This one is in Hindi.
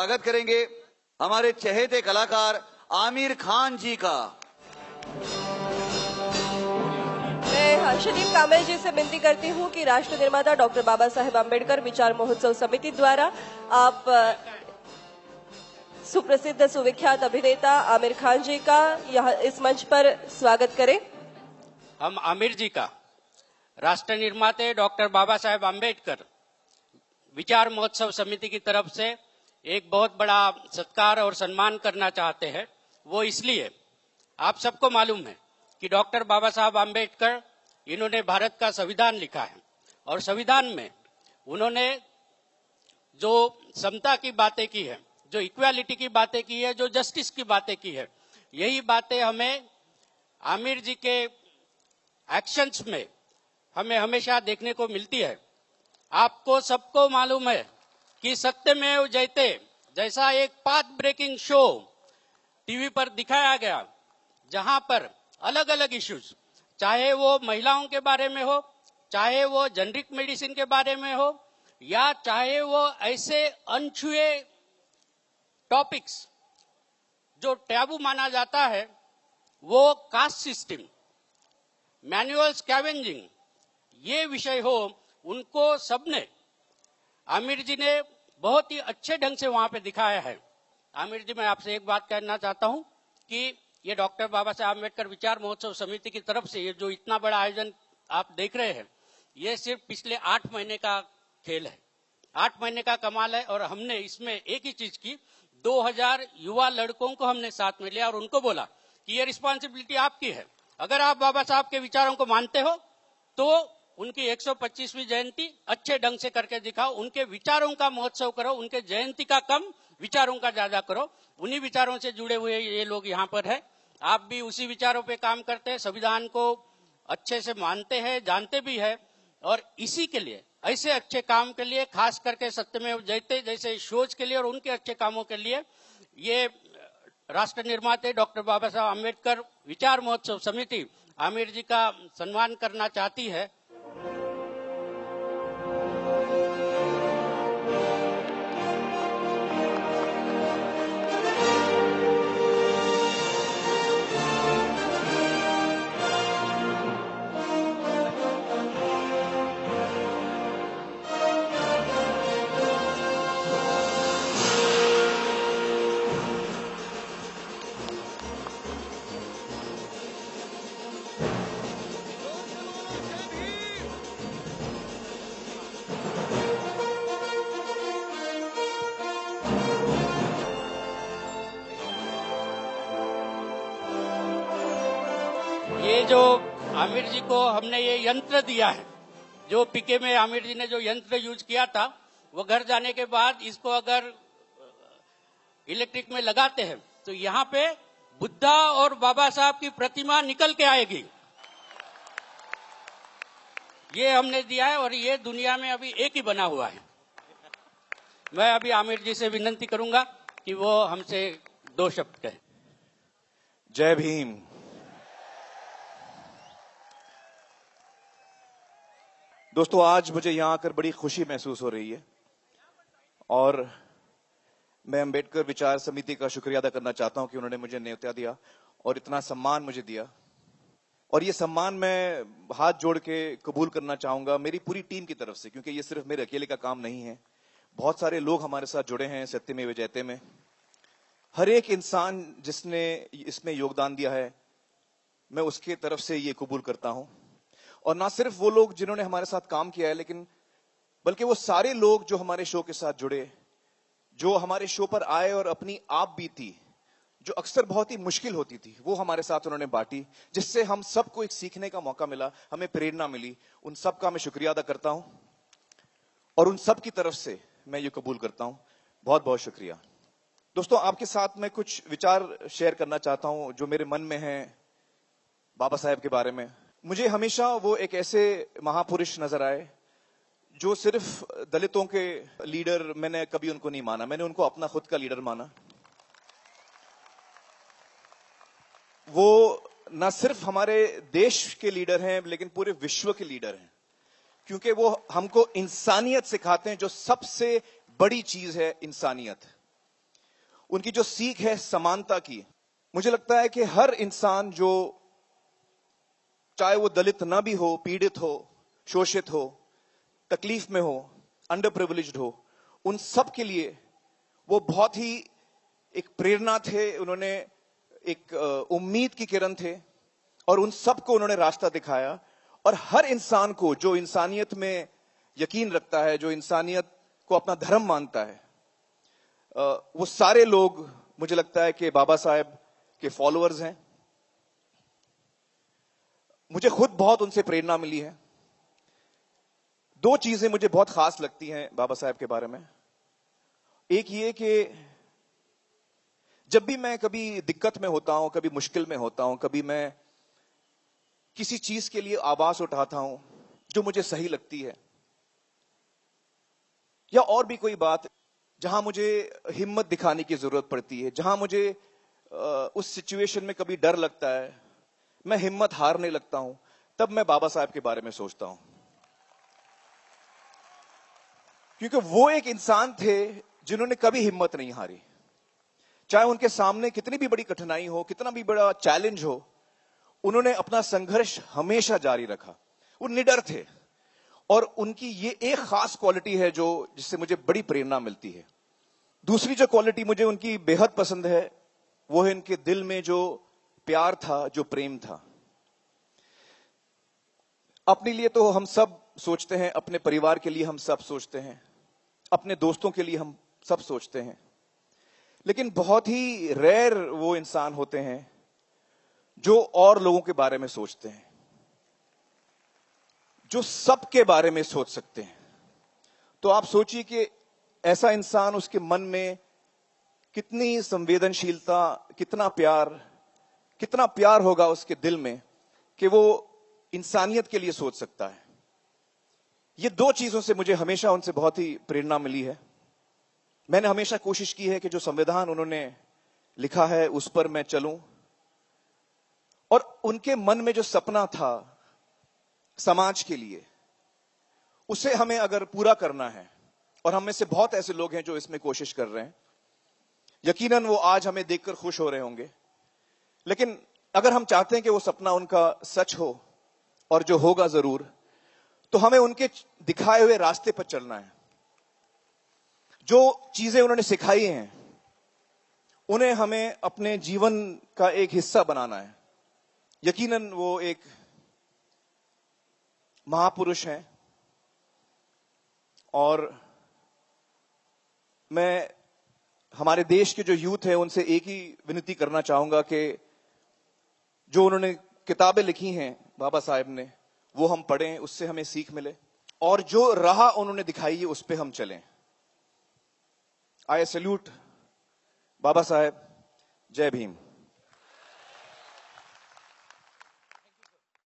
स्वागत करेंगे हमारे चहेते कलाकार आमिर खान जी का। मैं हर्षदीप कांबळे जी से विनती करती हूँ कि राष्ट्र निर्माता डॉक्टर बाबा साहेब आम्बेडकर विचार महोत्सव समिति द्वारा आप सुप्रसिद्ध सुविख्यात अभिनेता आमिर खान जी का यहाँ इस मंच पर स्वागत करें। हम आमिर जी का राष्ट्र निर्माते डॉक्टर बाबा साहेब आम्बेडकर विचार महोत्सव समिति की तरफ से एक बहुत बड़ा सत्कार और सम्मान करना चाहते हैं। वो इसलिए, आप सबको मालूम है कि डॉक्टर बाबा साहब आम्बेडकर इन्होंने भारत का संविधान लिखा है और संविधान में उन्होंने जो समता की बातें की है, जो इक्वालिटी की बातें की है, जो जस्टिस की बातें की है, यही बातें हमें आमिर जी के एक्शंस में हमें हमेशा देखने को मिलती है। आपको सबको मालूम है कि सत्यमेव जयते जैसा एक पाथ ब्रेकिंग शो टीवी पर दिखाया गया, जहां पर अलग अलग इश्यूज, चाहे वो महिलाओं के बारे में हो, चाहे वो जेनरिक मेडिसिन के बारे में हो, या चाहे वो ऐसे अनछुए टॉपिक्स जो टैबू माना जाता है, वो कास्ट सिस्टम, मैनुअल स्कैवेंजिंग, ये विषय हो, उनको सबने आमिर जी ने बहुत ही अच्छे ढंग से वहां पे दिखाया है। आमिर जी, मैं आपसे एक बात कहना चाहता हूं कि ये डॉक्टर बाबा साहब आम्बेडकर विचार महोत्सव समिति की तरफ से ये जो इतना बड़ा आयोजन आप देख रहे हैं, ये सिर्फ पिछले 8 महीने का खेल है, 8 महीने का कमाल है। और हमने इसमें एक ही चीज की, 2000 युवा लड़कों को हमने साथ में लिया और उनको बोला कि ये रिस्पॉन्सिबिलिटी आपकी है। अगर आप बाबा साहब के विचारों को मानते हो तो उनकी 125वीं जयंती अच्छे ढंग से करके दिखाओ, उनके विचारों का महोत्सव करो, उनके जयंती का कम, विचारों का ज्यादा करो। उन्हीं विचारों से जुड़े हुए ये लोग यहाँ पर है। आप भी उसी विचारों पे काम करते हैं, संविधान को अच्छे से मानते हैं, जानते भी है, और इसी के लिए, ऐसे अच्छे काम के लिए, खास करके सत्यमेव जयते जैसे शोज के लिए और उनके अच्छे कामों के लिए, ये राष्ट्र निर्माते डॉक्टर बाबा साहब आम्बेडकर विचार महोत्सव समिति आमिर जी का सम्मान करना चाहती है। ये जो आमिर जी को हमने ये यंत्र दिया है, जो पीके में आमिर जी ने जो यंत्र यूज किया था, वो घर जाने के बाद इसको अगर इलेक्ट्रिक में लगाते हैं तो यहाँ पे बुद्धा और बाबा साहब की प्रतिमा निकल के आएगी। ये हमने दिया है और ये दुनिया में अभी एक ही बना हुआ है। मैं अभी आमिर जी से विनती करूंगा कि वो हमसे 2 शब्द कहें। जय भीम। दोस्तों, आज मुझे यहां आकर बड़ी खुशी महसूस हो रही है और मैं अंबेडकर विचार समिति का शुक्रिया अदा करना चाहता हूं कि उन्होंने मुझे न्योता दिया और इतना सम्मान मुझे दिया। और ये सम्मान मैं हाथ जोड़ के कबूल करना चाहूंगा मेरी पूरी टीम की तरफ से, क्योंकि ये सिर्फ मेरे अकेले का काम नहीं है। बहुत सारे लोग हमारे साथ जुड़े हैं सत्यमेव जयते में। हर एक इंसान जिसने इसमें योगदान दिया है, मैं उसके तरफ से ये कबूल करता हूं। और ना सिर्फ वो लोग जिन्होंने हमारे साथ काम किया है, लेकिन बल्कि वो सारे लोग जो हमारे शो के साथ जुड़े, जो हमारे शो पर आए और अपनी आप बीती, जो अक्सर बहुत ही मुश्किल होती थी, वो हमारे साथ उन्होंने बांटी, जिससे हम सबको एक सीखने का मौका मिला, हमें प्रेरणा मिली। उन सब का मैं शुक्रिया अदा करता हूं और उन सब की तरफ से मैं ये कबूल करता हूं। बहुत बहुत शुक्रिया। दोस्तों, आपके साथ मैं कुछ विचार शेयर करना चाहता हूं जो मेरे मन में हैं बाबा साहेब के बारे में। मुझे हमेशा वो एक ऐसे महापुरुष नजर आए जो सिर्फ दलितों के लीडर, मैंने कभी उनको नहीं माना, मैंने उनको अपना खुद का लीडर माना। वो न सिर्फ हमारे देश के लीडर हैं, लेकिन पूरे विश्व के लीडर हैं, क्योंकि वो हमको इंसानियत सिखाते हैं, जो सबसे बड़ी चीज है इंसानियत। उनकी जो सीख है समानता की, मुझे लगता है कि हर इंसान जो, चाहे वो दलित ना भी हो, पीड़ित हो, शोषित हो, तकलीफ में हो, अंडर प्रिविलेज्ड हो, उन सब के लिए वो बहुत ही एक प्रेरणा थे। उन्होंने एक उम्मीद की किरण थे और उन सबको उन्होंने रास्ता दिखाया। और हर इंसान को जो इंसानियत में यकीन रखता है, जो इंसानियत को अपना धर्म मानता है, वो सारे लोग मुझे लगता है कि बाबा साहेब के फॉलोअर्स हैं। मुझे खुद बहुत उनसे प्रेरणा मिली है। दो चीजें मुझे बहुत खास लगती हैं बाबा साहेब के बारे में। एक ये कि जब भी मैं कभी दिक्कत में होता हूं, कभी मुश्किल में होता हूं, कभी मैं किसी चीज के लिए आवाज उठाता हूं जो मुझे सही लगती है, या और भी कोई बात जहां मुझे हिम्मत दिखाने की जरूरत पड़ती है, जहां मुझे उस सिचुएशन में कभी डर लगता है, मैं हिम्मत हारने लगता हूं, तब मैं बाबा साहब के बारे में सोचता हूं। क्योंकि वो एक इंसान थे जिन्होंने कभी हिम्मत नहीं हारी। चाहे उनके सामने कितनी भी बड़ी कठिनाई हो, कितना भी बड़ा चैलेंज हो, उन्होंने अपना संघर्ष हमेशा जारी रखा। वो निडर थे। और उनकी ये एक खास क्वालिटी है जो जिससे मुझे बड़ी प्रेरणा मिलती है। दूसरी जो क्वालिटी मुझे उनकी बेहद पसंद है, वो है इनके दिल में जो प्यार था, जो प्रेम था। अपने लिए तो हम सब सोचते हैं, अपने परिवार के लिए हम सब सोचते हैं, अपने दोस्तों के लिए हम सब सोचते हैं, लेकिन बहुत ही रेयर वो इंसान होते हैं जो और लोगों के बारे में सोचते हैं, जो सबके बारे में सोच सकते हैं। तो आप सोचिए कि ऐसा इंसान, उसके मन में कितनी संवेदनशीलता, कितना प्यार होगा उसके दिल में कि वो इंसानियत के लिए सोच सकता है। ये दो चीजों से मुझे हमेशा उनसे बहुत ही प्रेरणा मिली है। मैंने हमेशा कोशिश की है कि जो संविधान उन्होंने लिखा है उस पर मैं चलूं, और उनके मन में जो सपना था समाज के लिए, उसे हमें अगर पूरा करना है, और हम में से बहुत ऐसे लोग हैं जो इसमें कोशिश कर रहे हैं, यकीनन वो आज हमें देखकर खुश हो रहे होंगे। लेकिन अगर हम चाहते हैं कि वो सपना उनका सच हो, और जो होगा जरूर, तो हमें उनके दिखाए हुए रास्ते पर चलना है। जो चीजें उन्होंने सिखाई हैं, उन्हें हमें अपने जीवन का एक हिस्सा बनाना है। यकीनन वो एक महापुरुष हैं, और मैं हमारे देश के जो यूथ है उनसे एक ही विनती करना चाहूंगा कि जो उन्होंने किताबें लिखी हैं बाबा साहेब ने, वो हम पढ़ें, उससे हमें सीख मिले, और जो राह उन्होंने दिखाई है उस पे हम चलें। आई सैल्यूट बाबा साहेब। जय भीम।